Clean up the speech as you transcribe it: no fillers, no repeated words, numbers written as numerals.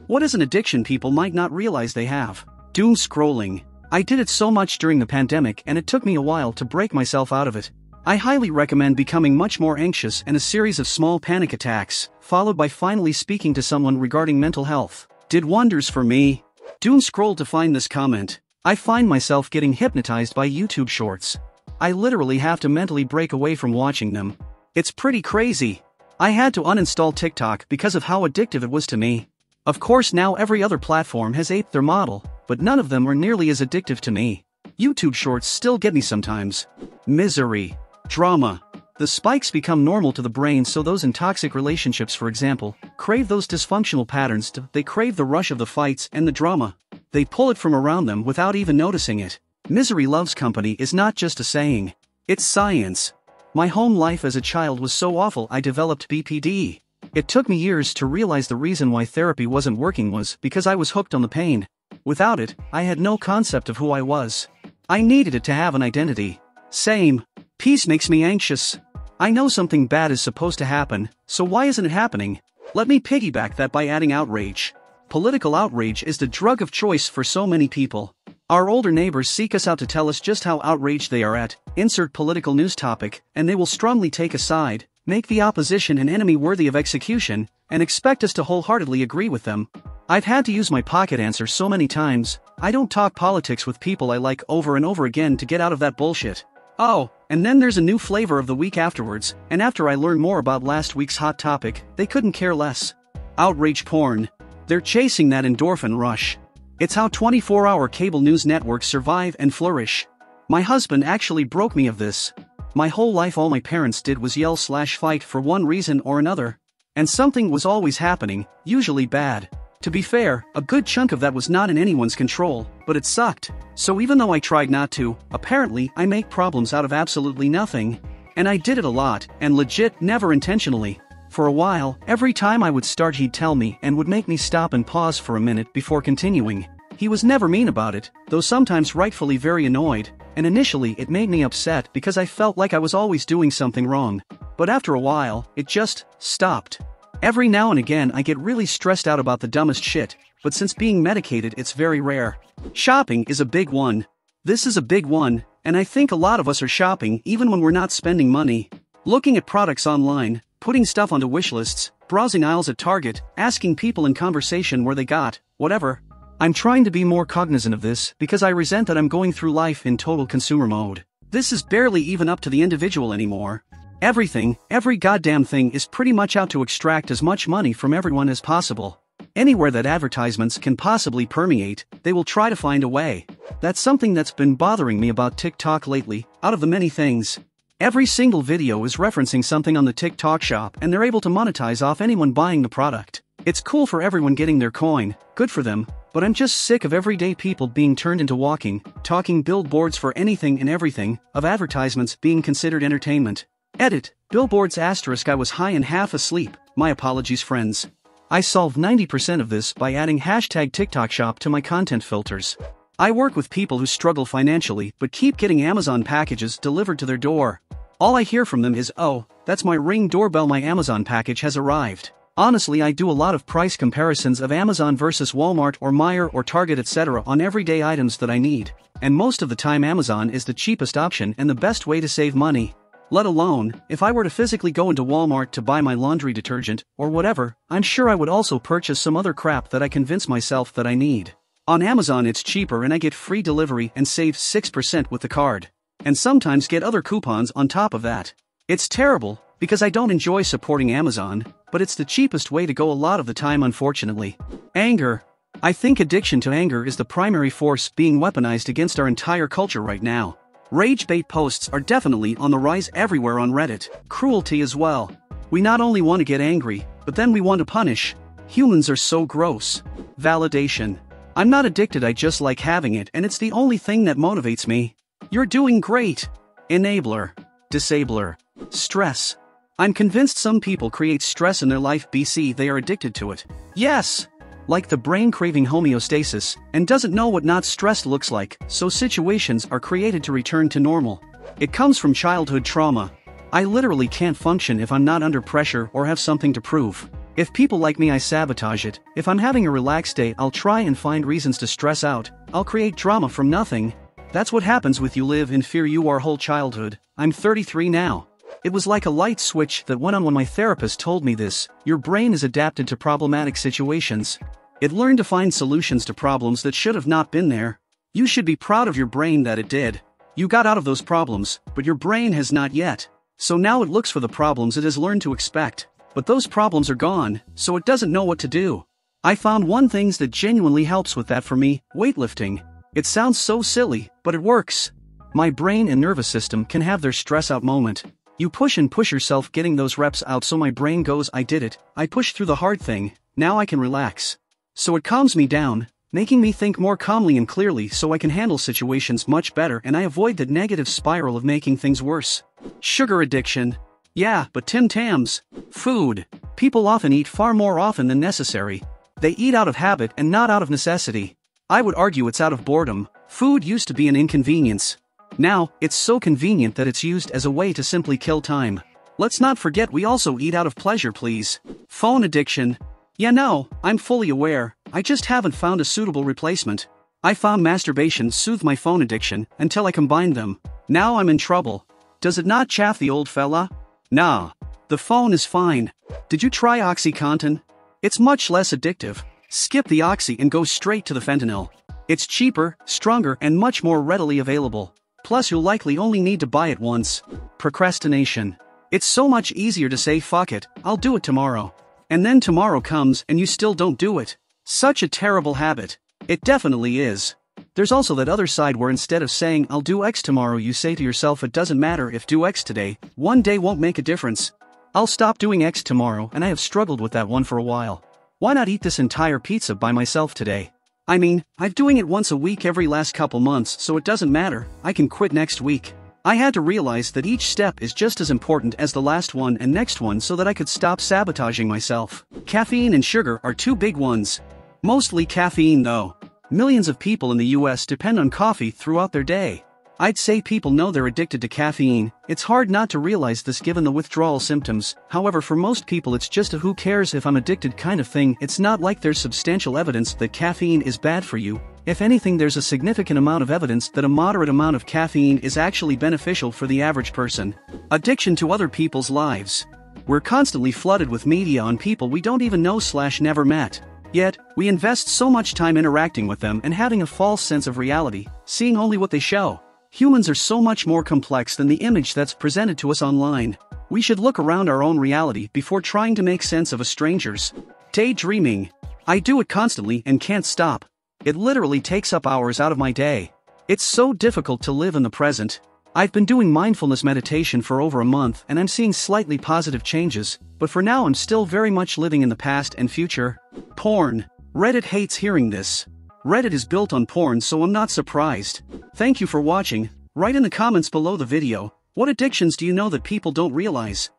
What is an addiction people might not realize they have? Doom scrolling. I did it so much during the pandemic and it took me a while to break myself out of it. I highly recommend becoming much more anxious and a series of small panic attacks, followed by finally speaking to someone regarding mental health. Did wonders for me. Doom scroll to find this comment. I find myself getting hypnotized by YouTube shorts. I literally have to mentally break away from watching them. It's pretty crazy. I had to uninstall TikTok because of how addictive it was to me. Of course now every other platform has aped their model, but none of them are nearly as addictive to me. YouTube shorts still get me sometimes. Misery. Drama. The spikes become normal to the brain, so those in toxic relationships, for example, crave those dysfunctional patterns. They crave the rush of the fights and the drama. They pull it from around them without even noticing it. Misery loves company is not just a saying. It's science. My home life as a child was so awful I developed BPD. It took me years to realize the reason why therapy wasn't working was because I was hooked on the pain. Without it, I had no concept of who I was. I needed it to have an identity. Same. Peace makes me anxious. I know something bad is supposed to happen, so why isn't it happening? Let me piggyback that by adding outrage. Political outrage is the drug of choice for so many people. Our older neighbors seek us out to tell us just how outraged they are at, insert political news topic, and they will strongly take a side, make the opposition an enemy worthy of execution, and expect us to wholeheartedly agree with them. I've had to use my pocket answer so many times. I don't talk politics with people I like over and over again to get out of that bullshit. Oh, and then there's a new flavor of the week afterwards, and after I learn more about last week's hot topic, they couldn't care less. Outrage porn. They're chasing that endorphin rush. It's how 24-hour cable news networks survive and flourish. My husband actually broke me of this. My whole life all my parents did was yell/fight for one reason or another. And something was always happening, usually bad. To be fair, a good chunk of that was not in anyone's control, but it sucked. So even though I tried not to, apparently I make problems out of absolutely nothing. And I did it a lot, and legit never intentionally. For a while, every time I would start he'd tell me and would make me stop and pause for a minute before continuing. He was never mean about it, though sometimes rightfully very annoyed, and initially it made me upset because I felt like I was always doing something wrong. But after a while, it just stopped. Every now and again I get really stressed out about the dumbest shit, but since being medicated it's very rare. Shopping is a big one. This is a big one, and I think a lot of us are shopping even when we're not spending money. Looking at products online, putting stuff onto wish lists, browsing aisles at Target, asking people in conversation where they got, whatever. I'm trying to be more cognizant of this because I resent that I'm going through life in total consumer mode. This is barely even up to the individual anymore. Everything, every goddamn thing is pretty much out to extract as much money from everyone as possible. Anywhere that advertisements can possibly permeate, they will try to find a way. That's something that's been bothering me about TikTok lately, out of the many things. Every single video is referencing something on the TikTok shop and they're able to monetize off anyone buying the product. It's cool for everyone getting their coin, good for them, but I'm just sick of everyday people being turned into walking, talking billboards for anything and everything, of advertisements being considered entertainment. Edit, billboards *. I was high and half asleep, my apologies friends. I solved 90% of this by adding hashtag TikTok shop to my content filters. I work with people who struggle financially but keep getting Amazon packages delivered to their door. All I hear from them is, "Oh, that's my Ring doorbell, my Amazon package has arrived." Honestly, I do a lot of price comparisons of Amazon versus Walmart or Meijer or Target etc. on everyday items that I need, and most of the time Amazon is the cheapest option and the best way to save money. Let alone, if I were to physically go into Walmart to buy my laundry detergent, or whatever, I'm sure I would also purchase some other crap that I convince myself that I need. On Amazon it's cheaper and I get free delivery and save 6% with the card. And sometimes get other coupons on top of that. It's terrible, because I don't enjoy supporting Amazon, but it's the cheapest way to go a lot of the time unfortunately. Anger. I think addiction to anger is the primary force being weaponized against our entire culture right now. Rage bait posts are definitely on the rise everywhere on Reddit, cruelty as well. We not only want to get angry, but then we want to punish. Humans are so gross. Validation. I'm not addicted, I just like having it and it's the only thing that motivates me. You're doing great. Enabler. Disabler. Stress. I'm convinced some people create stress in their life BC they are addicted to it. Yes! Like the brain craving homeostasis, and doesn't know what not stressed looks like, so situations are created to return to normal. It comes from childhood trauma. I literally can't function if I'm not under pressure or have something to prove. If people like me, I sabotage it. If I'm having a relaxed day, I'll try and find reasons to stress out. I'll create drama from nothing. That's what happens with you live in fear your whole childhood. I'm 33 now. It was like a light switch that went on when my therapist told me this. Your brain is adapted to problematic situations. It learned to find solutions to problems that should have not been there. You should be proud of your brain that it did. You got out of those problems, but your brain has not yet. So now it looks for the problems it has learned to expect. But those problems are gone, so it doesn't know what to do. I found one thing that genuinely helps with that for me: weightlifting. It sounds so silly, but it works. My brain and nervous system can have their stress out moment. You push and push yourself getting those reps out, so my brain goes, I did it, I pushed through the hard thing, now I can relax. So it calms me down, making me think more calmly and clearly so I can handle situations much better, and I avoid the negative spiral of making things worse. Sugar addiction. Yeah, but Tim Tams. Food. People often eat far more often than necessary. They eat out of habit and not out of necessity. I would argue it's out of boredom. Food used to be an inconvenience. Now, it's so convenient that it's used as a way to simply kill time. Let's not forget we also eat out of pleasure, please. Phone addiction. Yeah, no, I'm fully aware. I just haven't found a suitable replacement. I found masturbation soothed my phone addiction until I combined them. Now I'm in trouble. Does it not chaff the old fella? Nah. The phone is fine. Did you try Oxycontin? It's much less addictive. Skip the oxy and go straight to the fentanyl. It's cheaper, stronger, and much more readily available. Plus you'll likely only need to buy it once. Procrastination. It's so much easier to say fuck it, I'll do it tomorrow. And then tomorrow comes and you still don't do it. Such a terrible habit. It definitely is. There's also that other side where instead of saying I'll do X tomorrow, you say to yourself it doesn't matter if do X today, one day won't make a difference. I'll stop doing X tomorrow, and I have struggled with that one for a while. Why not eat this entire pizza by myself today? I mean, I'm doing it once a week every last couple months, so it doesn't matter, I can quit next week. I had to realize that each step is just as important as the last one and next one so that I could stop sabotaging myself. Caffeine and sugar are two big ones. Mostly caffeine though. Millions of people in the US depend on coffee throughout their day. I'd say people know they're addicted to caffeine. It's hard not to realize this given the withdrawal symptoms. However, for most people it's just a who cares if I'm addicted kind of thing. It's not like there's substantial evidence that caffeine is bad for you. If anything, there's a significant amount of evidence that a moderate amount of caffeine is actually beneficial for the average person. Addiction to other people's lives. We're constantly flooded with media on people we don't even know / never met. Yet, we invest so much time interacting with them and having a false sense of reality, seeing only what they show. Humans are so much more complex than the image that's presented to us online. We should look around our own reality before trying to make sense of a stranger's. Daydreaming. I do it constantly and can't stop. It literally takes up hours out of my day. It's so difficult to live in the present. I've been doing mindfulness meditation for over a month and I'm seeing slightly positive changes, but for now I'm still very much living in the past and future. Porn. Reddit hates hearing this. Reddit is built on porn, so I'm not surprised. Thank you for watching. Write in the comments below the video, what addictions do you know that people don't realize?